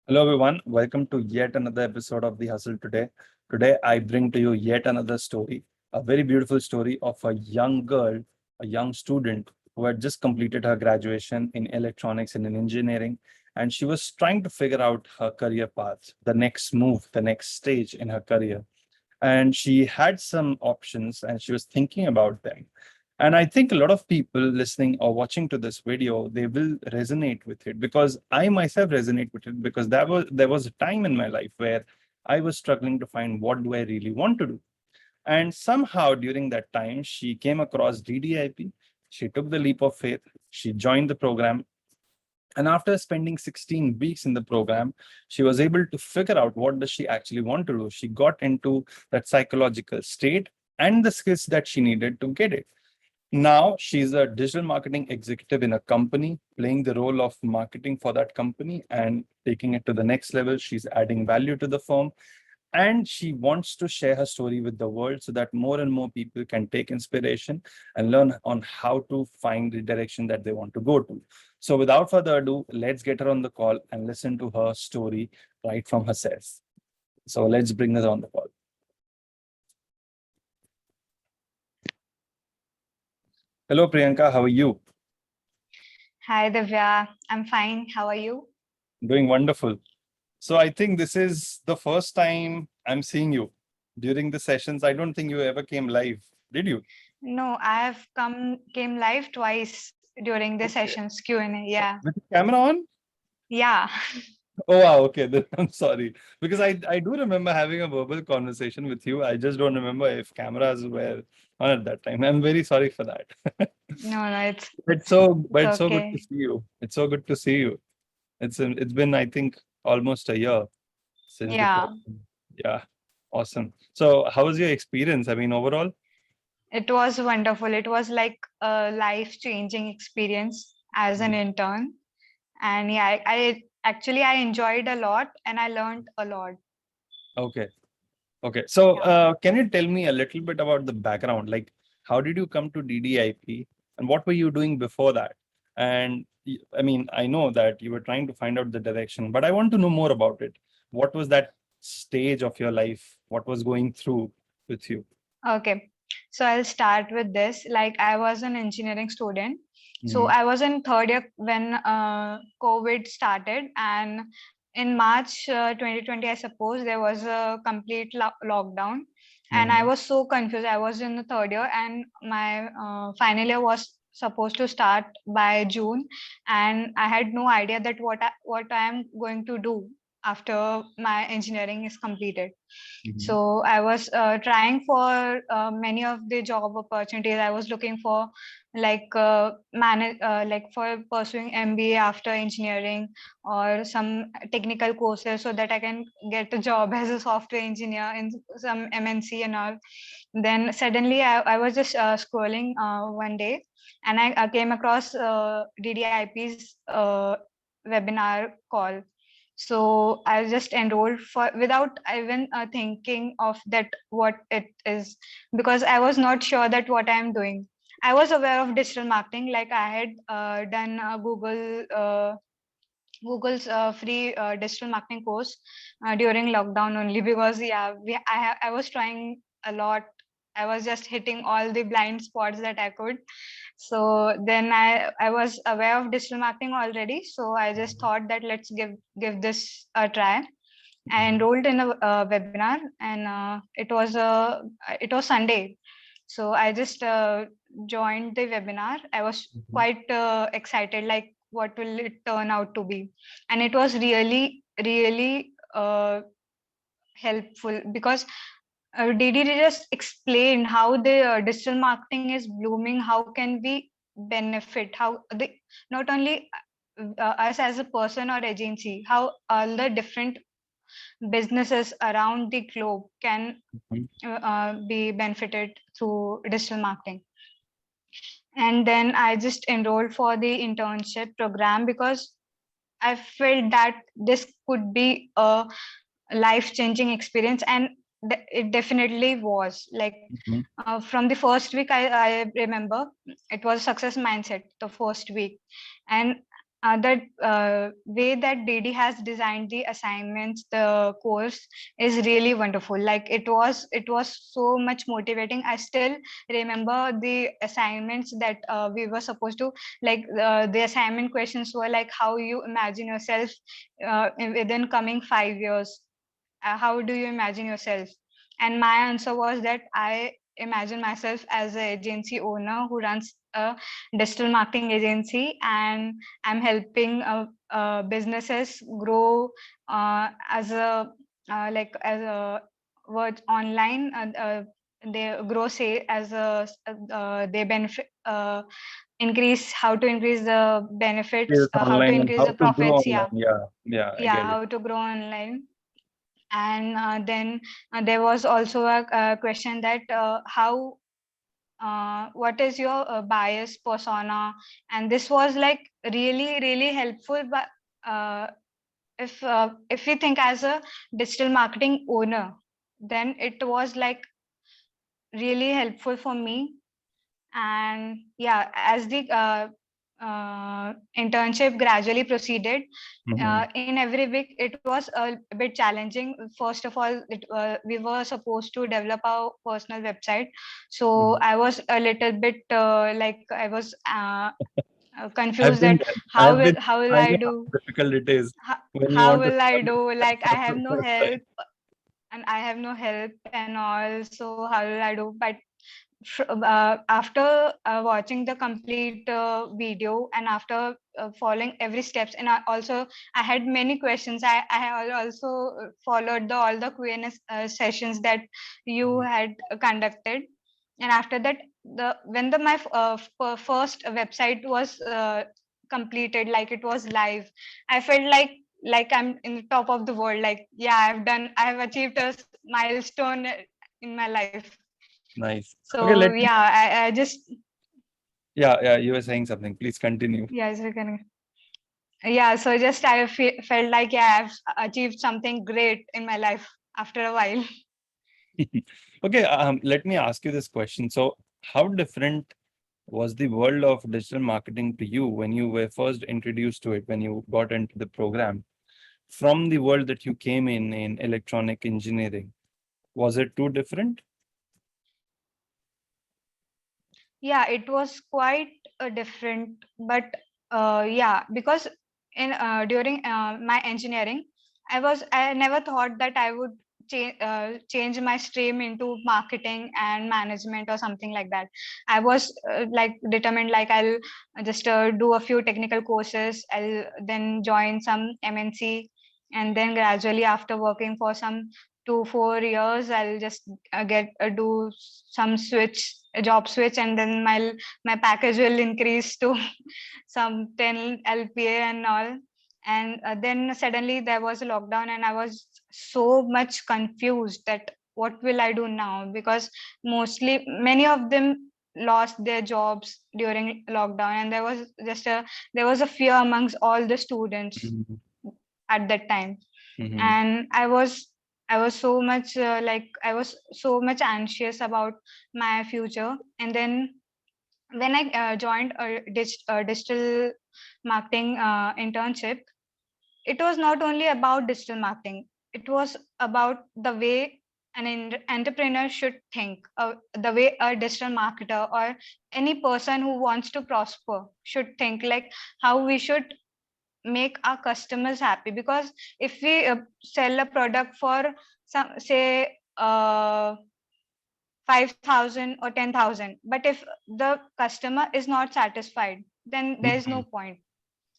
Hello, everyone. Welcome to yet another episode of The Hustle Today. Today, I bring to you yet another story, a very beautiful story of a young girl, a young student who had just completed her graduation in electronics and in engineering. And she was trying to figure out her career path, the next move, the next stage in her career. And she had some options and she was thinking about them. And I think a lot of people listening or watching to this video, they will resonate with it because I myself resonate with it because there was a time in my life where I was struggling to find what do I really want to do. And somehow during that time, she came across DDIP. She took the leap of faith. She joined the program. And after spending 16 weeks in the program, she was able to figure out what does she actually want to do. She got into that psychological state and the skills that she needed to get it. Now she's a digital marketing executive in a company, playing the role of marketing for that company and taking it to the next level. She's adding value to the firm and she wants to share her story with the world so that more and more people can take inspiration and learn on how to find the direction that they want to go to. So without further ado, let's get her on the call and listen to her story right from herself. So let's bring her on the call. Hello, Priyanka. How are you? Hi Divya, I'm fine. How are you? Doing wonderful. So I think this is the first time I'm seeing you during the sessions. I don't think you ever came live, did you? No, I have came live twice during the Okay. sessions Q&A. Yeah. With the camera on? Yeah. Oh, wow. Okay. Then I'm sorry. Because I do remember having a verbal conversation with you. I just don't remember if cameras were on at that time. I'm very sorry for that. No, no, But it's it's so good to okay. see you. It's so good to see you. It's been, I think, almost a year since the Yeah. program. Yeah. Awesome. So how was your experience? I mean, overall? It was wonderful. It was like a life-changing experience as an intern. And yeah, I enjoyed a lot and I learned a lot. Okay. Okay. So, Yeah. can you tell me a little bit about the background? Like, how did you come to DDIP and what were you doing before that? And I mean, I know that you were trying to find out the direction, but I want to know more about it. What was that stage of your life? What was going through with you? Okay. So I'll start with this. Like I was an engineering student. So Hmm. I was in third year when COVID started, and in March 2020, I suppose there was a complete lockdown, and I Hmm. was so confused. I was in the third year, and my final year was supposed to start by June, and I had no idea that what I am going to do after my engineering is completed. Hmm. So I was trying for many of the job opportunities. I was looking for like for pursuing MBA after engineering or some technical courses so that I can get a job as a software engineer in some MNC and all. Then suddenly I was just scrolling one day and I came across DDIP's webinar call. So I just enrolled for without even thinking of that what it is, because I was not sure that what I am doing. I was aware of digital marketing, like I had done Google's free digital marketing course during lockdown only, because yeah, I was trying a lot. I was just hitting all the blind spots that I could. So then I was aware of digital marketing already. So I just thought that let's give this a try. I enrolled in a webinar, and it was Sunday. So I just joined the webinar. I was Hmm. quite excited, like what will it turn out to be, and it was really helpful because DD just explained how the digital marketing is blooming. How can we benefit? How the not only us as a person or agency, how all the different businesses around the globe can be benefited through digital marketing. And then I just enrolled for the internship program because I felt that this could be a life changing experience, and it definitely was. Like Hmm. from the first week, I remember it was success mindset the first week, and The way that Didi has designed the assignments, the course is really wonderful. Like it was so much motivating. I still remember the assignments that we were supposed to, like the assignment questions were like how you imagine yourself within coming 5 years. How do you imagine yourself? And my answer was that I imagine myself as an agency owner who runs a digital marketing agency, and I'm helping businesses grow as a as a word online. They grow say as a they benefit increase how to increase the benefits, Skills how to online and increase how the to grow profits. online. Yeah, yeah, I Yeah, get it. how to grow online. And then there was also a question that how what is your bias persona, and this was like really helpful. But uh, if we think as a digital marketing owner, then it was like really helpful for me. And yeah, as the internship gradually proceeded, Mm-hmm. in every week it was a bit challenging. First of all, we were supposed to develop our personal website, so Mm-hmm. I was a little bit like I was I've confused been that there. I've been. how will I I know how do, difficult it is when you how want to will I start do, like I have no a website. help, and I have no help and all, so how will I do? But after watching the complete video, and after following every steps, and I had many questions. I have also followed all the Q&A sessions that you Mhm. had conducted. And after that, the when the my first website was completed, like it was live, I felt like I'm in the top of the world. Like, yeah, I have achieved a milestone in my life. Nice. Okay, So let me. yeah, I just Yeah, yeah. You were saying something. Please continue. yes, we can. Yeah, so just felt like, yeah, I've achieved something great in my life after a while. Okay, let me ask you this question. So, how different was the world of digital marketing to you when you were first introduced to it, when you got into the program, from the world that you came in electronic engineering? Was it too different? Yeah, it was quite different, but yeah, because in during my engineering, I never thought that I would change my stream into marketing and management or something like that. I was like determined, like I'll just do a few technical courses, I'll then join some MNC, and then gradually after working for some 2 4 years, I'll just get do some switch a job switch, and then my package will increase to some 10 LPA and all. And then suddenly there was a lockdown, and I was so much confused that what will I do now, because mostly many of them lost their jobs during lockdown, and there was a fear amongst all the students Mhm. at that time. Mhm. And I was so much I was so much anxious about my future. And then when I joined a digital marketing internship, it was not only about digital marketing. It was about the way an entrepreneur should think, the way a digital marketer or any person who wants to prosper should think, like how we should make our customers happy. Because if we sell a product for some say 5,000 or 10,000, but if the customer is not satisfied, then there is no Mhm. point.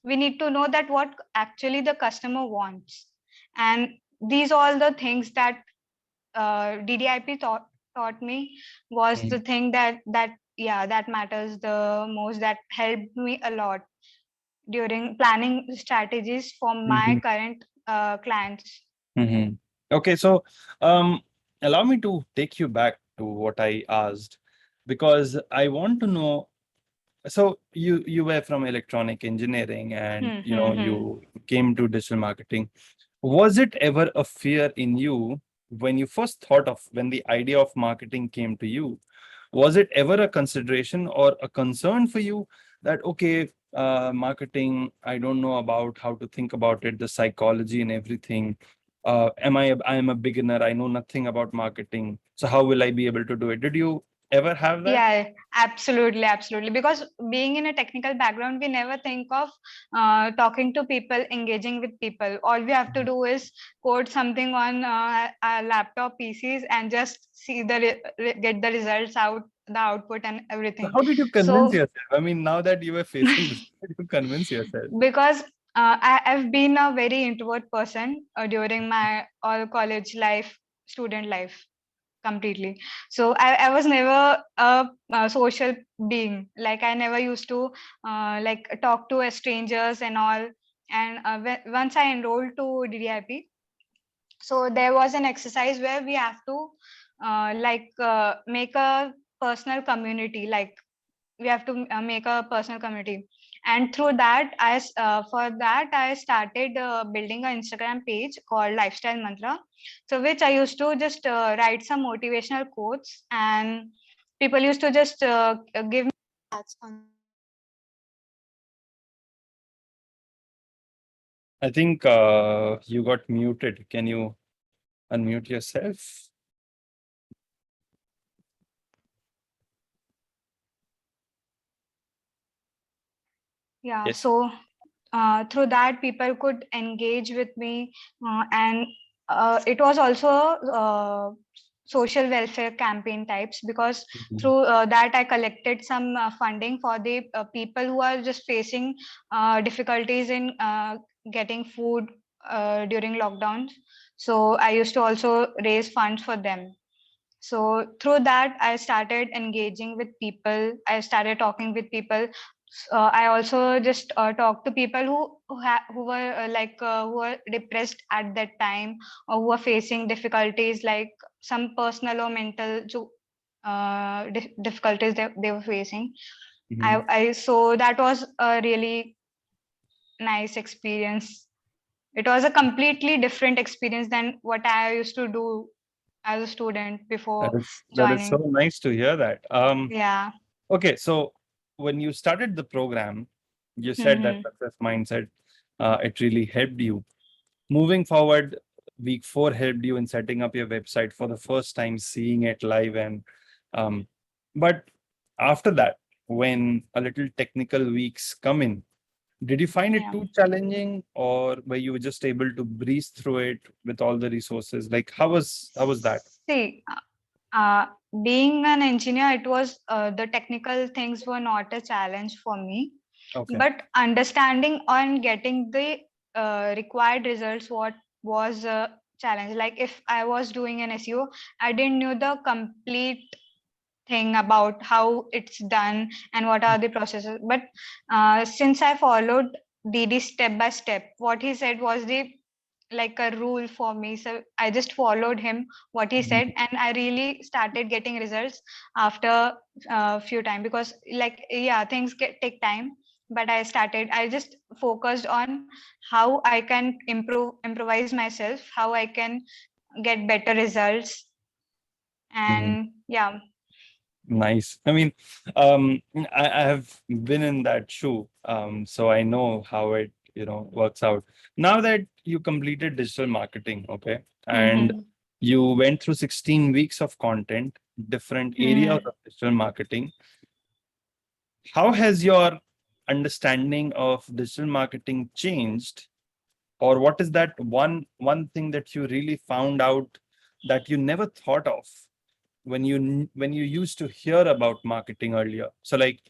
We need to know that what actually the customer wants. And these all the things that DDIP taught me was the Mhm. thing that yeah, that matters the most, that helped me a lot during planning strategies for my Mhm. current clients. Mhm. Okay, so um, allow me to take you back to what I asked, because I want to know. So you were from electronic engineering, and Hmm, hmm, hmm. you came to digital marketing. Was it ever a fear in you when you first thought of, when the idea of marketing came to you? Was it ever a consideration or a concern for you that, okay, marketing. I don't know about how to think about it, the psychology and everything. I am a beginner. I know nothing about marketing. So how will I be able to do it? Did you ever have that? Yeah, absolutely, absolutely. Because being in a technical background, we never think of talking to people, engaging with people. All we have to do is code something on our laptop PCs and just see get the results out, the output and So everything. how did you convince So yourself? I mean, now that you were facing this, how did you convince yourself? because I've been a very introvert person during my all college life, student life completely. So I was never a social being. Like I never used to like talk to strangers and all. And once I enrolled to DDIP, so there was an exercise where we have to make a personal community. Like we have to make a personal community, and through that for that I started building an Instagram page called Lifestyle Mantra, so which I used to just write some motivational quotes, and people used to just give me stats on I think you got muted. Can you unmute yourself? yeah. Yes. So through that people could engage with me, and it was also social welfare campaign types, because Mhm. through that I collected some funding for the people who are just facing difficulties in getting food during lockdowns. So I used to also raise funds for them. So through that I started engaging with people, I started talking with people. I also just talked to people who were who were depressed at that time, or who were facing difficulties like some personal or mental difficulties they were facing. Mhm. I So that was a really nice experience. It was a completely different experience than what I used to do as a student before That is so joining. nice to hear that. Yeah. Okay, so when you started the program, you said that Hmm. success mindset, it really helped you. Moving forward, week four helped you in setting up your website for the first time, seeing it live, and um, but after that, when a little technical weeks come in, did you find it Yeah. too challenging, or were you just able to breeze through it with all the resources? Like how was that? See, uh, being an engineer, it was the technical things were not a challenge for me, Okay. but understanding on getting the required results what was a challenge. Like if I was doing an SEO, I didn't know the complete thing about how it's done and what are the processes. But since I followed DD step by step, what he said was the like a rule for me. So I just followed him what he Mhm. said, and I really started getting results after a few time. Because like yeah, things take time, but I just focused on how I can improvise myself, how I can get better results, Mhm. and yeah. Nice. I mean, I have been in that shoe, so I know how it, works out. Now that you completed digital marketing, okay, and Hmm. you went through 16 weeks of content, different areas Hmm. of digital marketing, how has your understanding of digital marketing changed? Or what is that one thing that you really found out that you never thought of when you used to hear about marketing earlier? So like,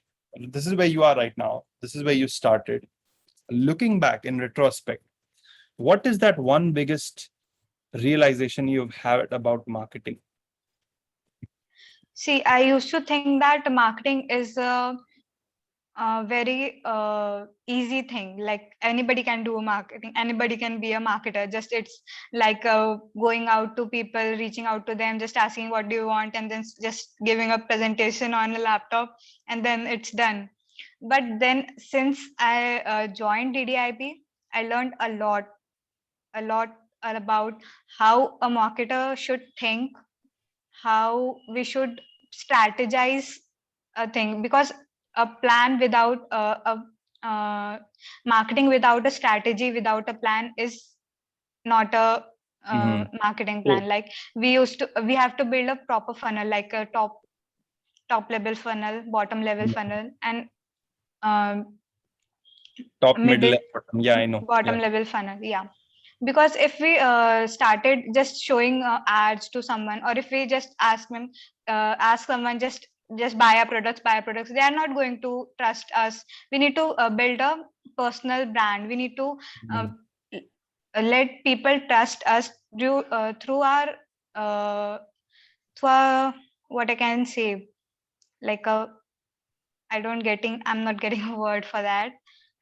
this is where you are right now, this is where you started. Looking back in retrospect, what is that one biggest realization you've had about marketing? See, I used to think that marketing is a very easy thing. Like anybody can do marketing, anybody can be a marketer. Just it's like going out to people, reaching out to them, just asking what do you want, and then just giving a presentation on a laptop, and then it's done. But then since I joined DDIP, I learned a lot about how a marketer should think, how we should strategize a thing. Because a plan without uh, marketing without a strategy, without a plan is not a Mm-hmm. marketing So, plan. Like we have to build a proper funnel, like a top level funnel, bottom level mhm. funnel, and um, Top, middle, middle and bottom. Yeah, I know. bottom Yeah. level funnel. Yeah, because if we started just showing ads to someone, or if we just ask someone just buy our products, they are not going to trust us. We need to build a personal brand. We need to uh, Mhm. let people trust us through uh, our what I can say, like a I'm not getting a word for that.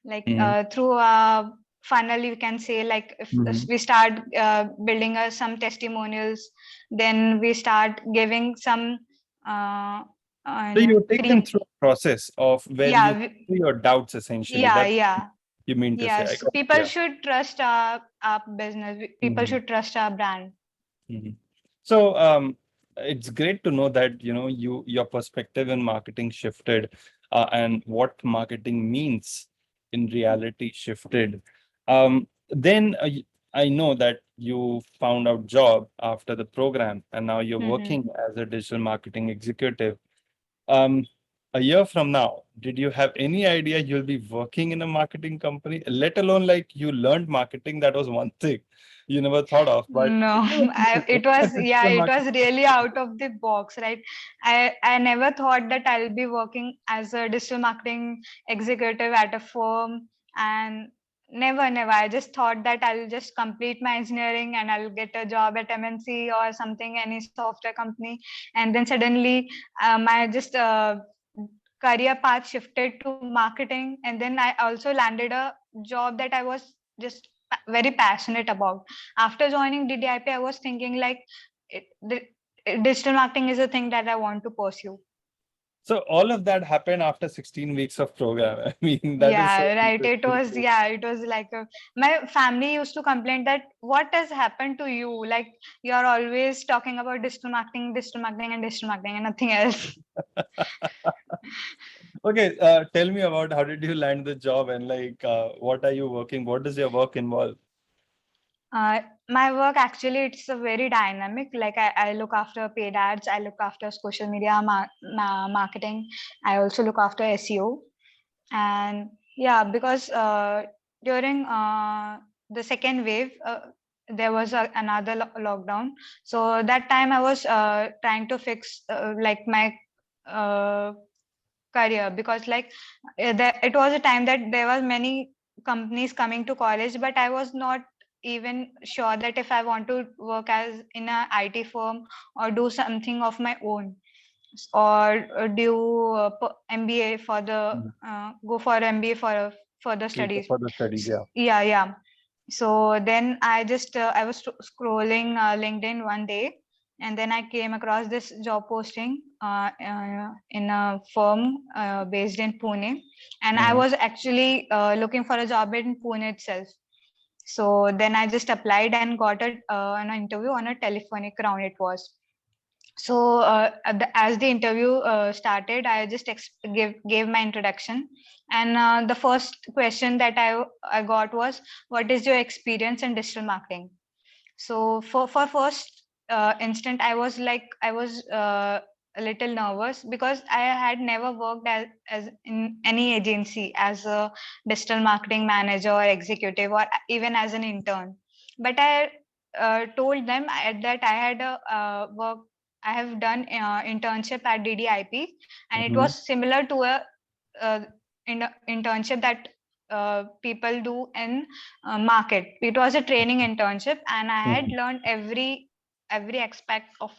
Like Mhm. through a funnel, you can say, like if Mhm. we start building some testimonials, then we start giving some uh, So you take them free. through a process of where Yeah, you clear your doubts essentially. yeah, That's yeah. you mean to say. I Yes, got people yeah. should trust our business. People Mhm. should trust our brand. Mhm. So it's great to know that your perspective in marketing shifted, and what marketing means in reality shifted. Then I know that you found out job after the program, and now you're Hmm. working as a digital marketing executive. Um, a year from now, did you have any idea you'll be working in a marketing company, let alone like you learned marketing? That was one thing you never thought of, but No, it was, yeah, digital it was marketing. really out of the box, right? I never thought that I'll be working as a digital marketing executive at a firm, and never. I just thought that I'll just complete my engineering and I'll get a job at MNC or something, any software company, and then suddenly my just career path shifted to marketing, and then I also landed a job that I was just very passionate about. After joining DDIP, I was thinking like digital marketing is a thing that I want to pursue. So all of that happened after 16 weeks of program. I mean, that is so Yeah, right. It interesting. was, yeah, it was like my family used to complain that what has happened to you? Like you're always talking about digital marketing, and nothing else. Okay, tell me about how did you land the job, and like what are you working? What does your work involve? Uh, my work actually it's a very dynamic. Like I look after paid ads, I look after social media marketing. I also look after SEO, and yeah, because during the second wave, there was another lockdown. So that time I was trying to fix like my uh, career, because like it was a time that there was many companies coming to college, but I was not even sure that if I want to work as in a IT firm or do something of my own, or do MBA for the Mhm. go for MBA for further Okay, studies. for the studies, yeah. Yeah, yeah. So then I was scrolling LinkedIn one day, and then I came across this job posting in a firm based in Pune, and I Mhm. was actually looking for a job in Pune itself. So then I just applied and got an interview on a telephonic round. It was. So as the interview started, I just gave my introduction, and the first question that I got was, "What is your experience in digital marketing?" So for first instant, I was a little nervous, because I had never worked as in any agency as a digital marketing manager or executive, or even as an intern. But I told them that I had a work. I have done internship at DDIP, and it Mhm. was similar to a uh, internship that people do in market. It was a training internship, and I had Mhm. learned every aspect of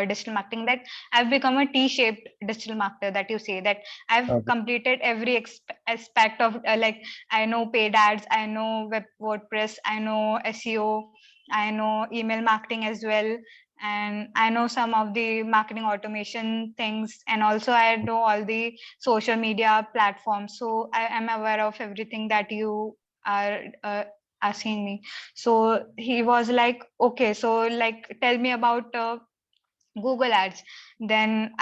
digital marketing. That I've become a T-shaped digital marketer. That you say that I've Okay. completed every aspect of like I know paid ads, I know WordPress, I know SEO, I know email marketing as well, and I know some of the marketing automation things, and also I know all the social media platforms. So I am aware of everything that you are asking me. So he was like, okay, so like tell me about Google ads. Then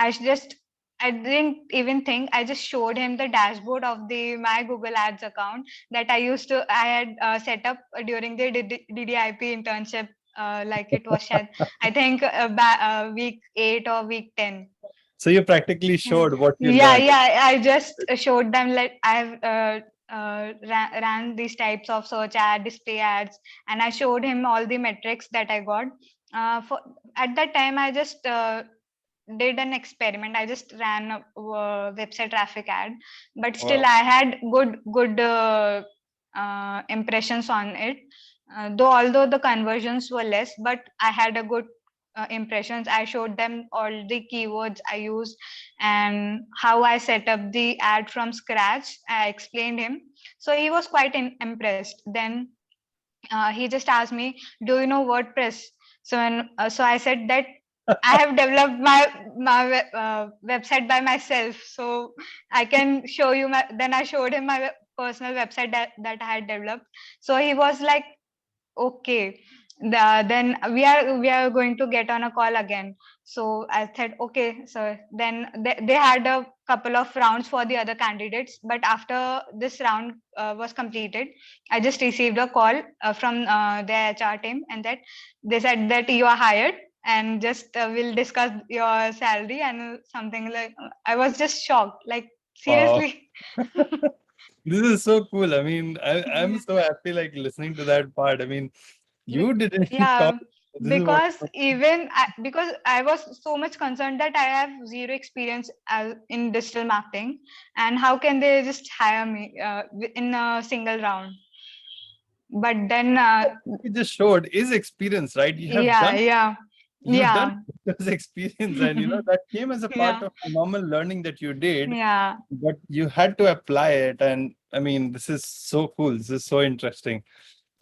I didn't even think. I just showed him the dashboard of the my Google Ads account that I had set up during the DDIP internship. Like it was shared, I think week 8 or week 10. So you practically Mm. showed what you Yeah, learned. yeah. I just showed them like I've ran these types of search ad, display ads, and I showed him all the metrics that I got. For at that time, I just did an experiment. I just ran a website traffic ad, but still Wow. I had good impressions on it. Though although the conversions were less, but I had a good impressions. I showed them all the keywords I used and how I set up the ad from scratch. I explained him, so he was quite impressed. Then he just asked me, "Do you know WordPress?" So I said that I have developed my website by myself, so I can show you my. Then I showed him my personal website that I had developed. So he was like, okay. Then we are going to get on a call again. So I said okay. So then they had a couple of rounds for the other candidates, but after this round was completed, I just received a call from the HR team, and that they said that you are hired, and just we'll discuss your salary and something like. I was just shocked, like Wow. seriously. This is so cool. I mean, I'm so happy like listening to that part. I mean, you didn't talk. Yeah, This is what. because I was so much concerned that I have zero experience in digital marketing, and how can they just hire me in a single round? But then, You just showed is experience, right? You have yeah, done yeah, you've done yeah, those experience, and that came as a part yeah, of normal learning that you did, yeah. but you had to apply it. And I mean, this is so cool. This is so interesting.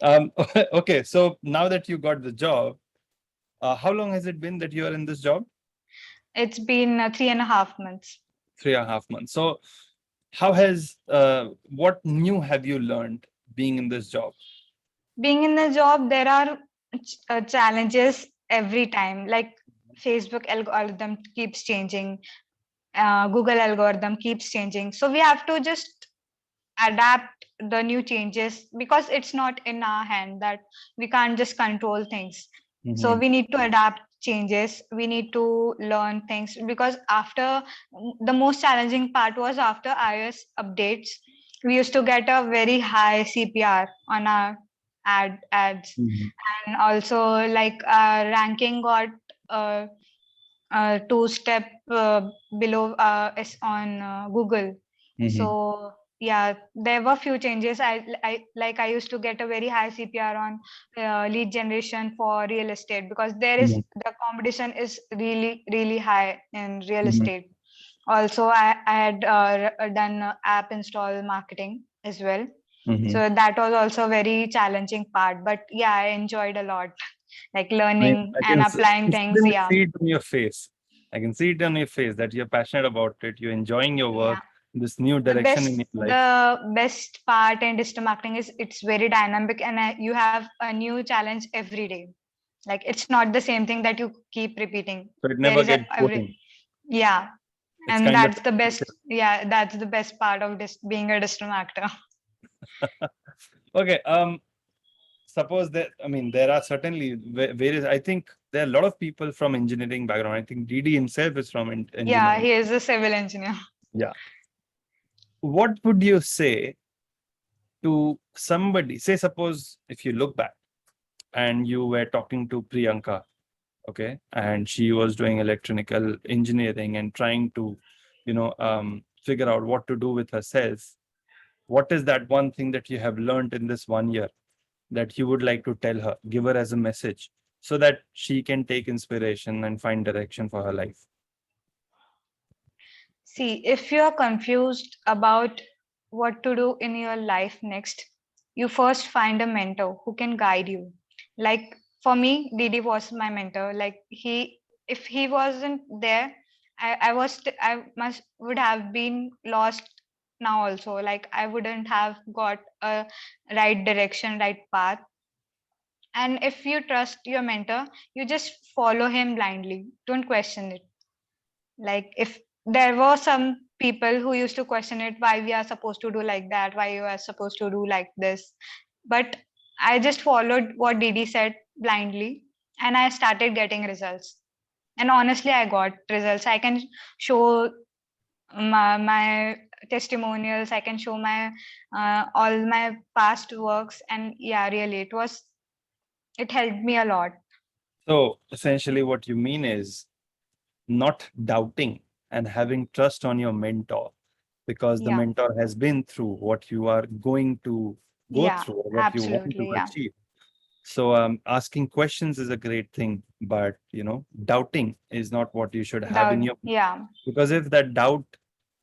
Um, okay, so now that you got the job, how long has it been that you are in this job? It's been 3.5 months. 3.5 months. So what new have you learned being in this job? Being in the job, there are challenges every time. Like Facebook algorithm keeps changing, Google algorithm keeps changing. So we have to just adapt the new changes because it's not in our hand that we can't just control things. So Mhm. we need to adapt changes. We need to learn things because after the most challenging part was after iOS updates, we used to get a very high CPR on our ads, Mhm. and also like our ranking got uh, two-step below is on Google. Mhm. So yeah, there were few changes. I used to get a very high CPR on lead generation for real estate because Mhm. the competition is really high in real Mhm. estate. Also, I had done app install marketing as well. Mhm. So that was also a very challenging part. But yeah, I enjoyed a lot, like I mean, learning I and can applying things. suddenly Yeah. see it on your face. I can see it on your face that you're passionate about it. You're enjoying your work, Yeah. this new the direction in best your life. the best part in digital marketing is it's very dynamic, and you have a new challenge every day. Like it's not the same thing that you keep repeating. So it There never is gets every. boring. Yeah, It's and kind of that's the best. Yeah, that's the best part of this being a digital marketer. okay. Suppose that I mean there are certainly various. I think there are a lot of people from engineering background. I think DD himself is from Yeah, engineering. he is a civil engineer. Yeah. What would you say to somebody? Say, suppose if you look back and you were talking to Priyanka, okay, and she was doing electrical engineering and trying to, figure out what to do with herself. What is that one thing that you have learned in this 1 year that you would like to tell her, give her as a message, so that she can take inspiration and find direction for her life? See, if you are confused about what to do in your life next, you first find a mentor who can guide you. Like for me, Didi was my mentor. Like if he wasn't there, I must would have been lost now also. Like I wouldn't have got a right direction, right path. And if you trust your mentor, you just follow him blindly. Don't question it. Like if there were some people who used to question it, why we are supposed to do like that, why you are supposed to do like this. But I just followed what Didi said blindly, and I started getting results. And honestly, I got results. I can show my testimonials, I can show my all my past works, and yeah, really it helped me a lot. So essentially, what you mean is not doubting and having trust on your mentor, because the Yeah, mentor has been through what you are going to go yeah, through or what you want to absolutely, yeah. achieve. So asking questions is a great thing, but doubting is not what you should have in Doubt, your mind. yeah, Because if that doubt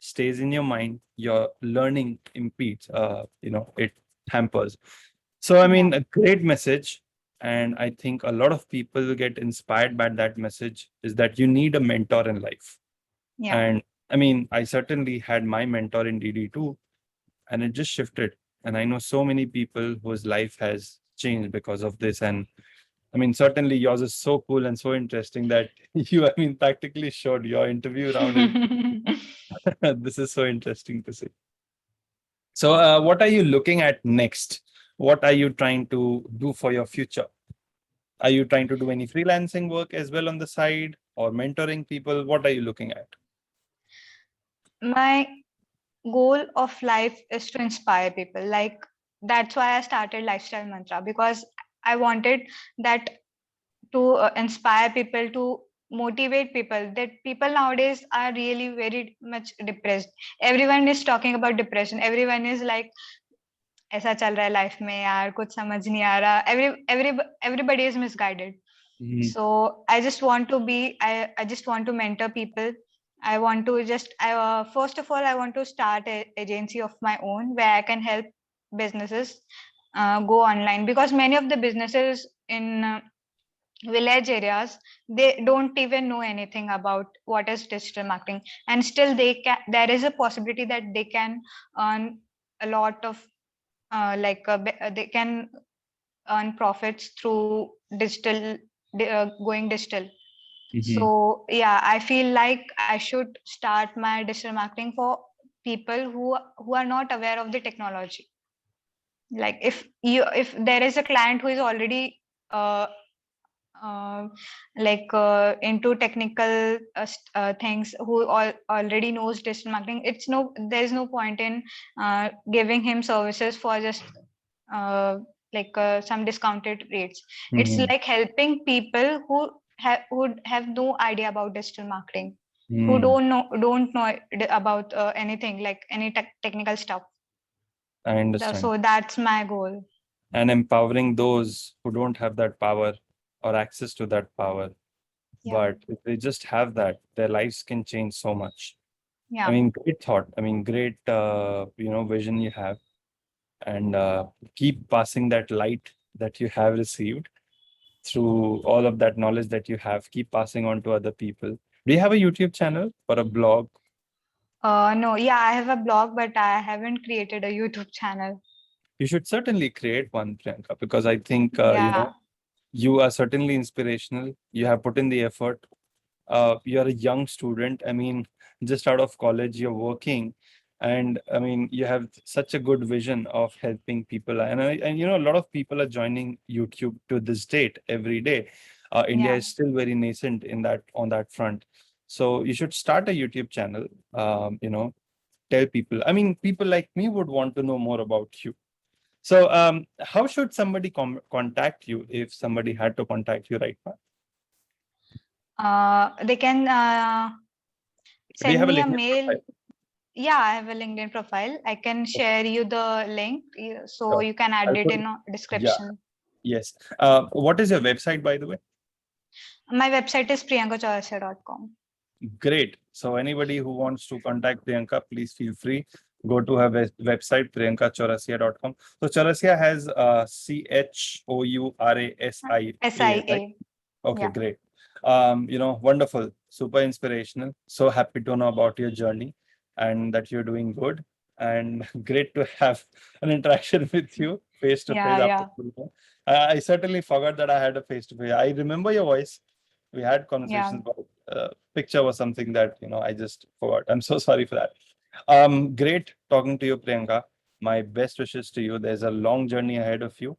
stays in your mind, your learning impedes, it hampers. So I yeah, mean, a great message. And I think a lot of people get inspired by that message is that you need a mentor in life. yeah. And I mean, I certainly had my mentor in DD too, and it just shifted. And I know so many people whose life has changed because of this. And I mean, certainly yours is so cool and so interesting that I mean, practically showed your interview round is this is so interesting to see. So, what are you looking at next? What are you trying to do for your future? Are you trying to do any freelancing work as well on the side or mentoring people? What are you looking at? My goal of life is to inspire people. Like, that's why I started Lifestyle Mantra, because I wanted that to inspire people, to motivate people. That people nowadays are really very much depressed. Everyone is talking about depression. Everyone is like, ऐसा चल रहा है life में यार, कुछ समझ नहीं आ रहा. Everybody is misguided. Mhm, So I just want to be, I just want to mentor people. I want to just first of all, I want to start a agency of my own where I can help businesses go online, because many of the businesses in village areas, they don't even know anything about what is digital marketing, and still there is a possibility that they can earn a lot of they can earn profits through going digital. mhm, So yeah, I feel like I should start my digital marketing for people who are not aware of the technology. Like, if there is a client who is already uh, uh, into technical things, who already knows digital marketing, there's no point in giving him services for just uh, some discounted rates. It's mhm, like helping people who have no idea about digital marketing, who mhm. don't know about anything, like any technical stuff. I understand. So that's my goal. And empowering those who don't have that power or access to that power. Yeah, But if they just have that, their lives can change so much. I yeah. mean, great thought. I mean, great, vision you have, and keep passing that light that you have received through all of that knowledge that you have. Keep passing on to other people. Do you have a YouTube channel or a blog? No, yeah, I have a blog, but I haven't created a YouTube channel. You should certainly create one, Priyanka, because I think Yeah, you are certainly inspirational. You have put in the effort. You're a young student. I mean, just out of college, you're working, and I mean, you have such a good vision of helping people. And a lot of people are joining YouTube to this date every day. India yeah. is still very nascent in that on that front. So you should start a YouTube channel. Tell people. I mean, people like me would want to know more about you. So, how should somebody contact you if somebody had to contact you right now? They can Do you send have a me a LinkedIn mail. profile? Yeah, I have a LinkedIn profile. I can share you the link, so Sure. you can add I'll it put, in a yeah, description. yes. What is your website, by the way? My website is priyankachaurasia.com. Great. So anybody who wants to contact Priyanka, please feel free. Go to her website, priyankachaurasia.com. So Chaurasia has Chourasia, right? SIA. Okay, Yeah, great. Wonderful, super inspirational. So happy to know about your journey and that you're doing good. And great to have an interaction with you face to face yeah, after yeah, so long. I certainly forgot that I had a face to face. I remember your voice. We had yeah, conversations, but picture was something that, I just forgot. I'm so sorry for that. Great talking to you, Priyanka. My best wishes to you. There's a long journey ahead of you,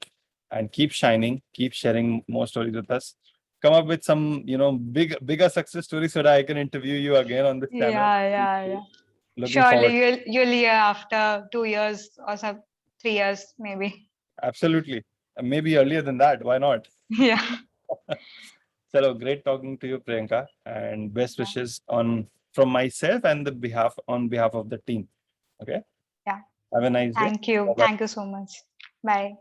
and keep shining, keep sharing more stories with us. Come up with some, bigger success stories so that I can interview you again on this channel. Yeah. Looking Surely forward. you'll hear after 2 years or some 3 years maybe. Absolutely. Maybe earlier than that. Why not? Yeah. So great talking to you, Priyanka, and best Yeah. wishes on from myself and the behalf of the team. Okay. Yeah. Have a nice day. Thank you. Bye-bye. Thank you so much. Bye.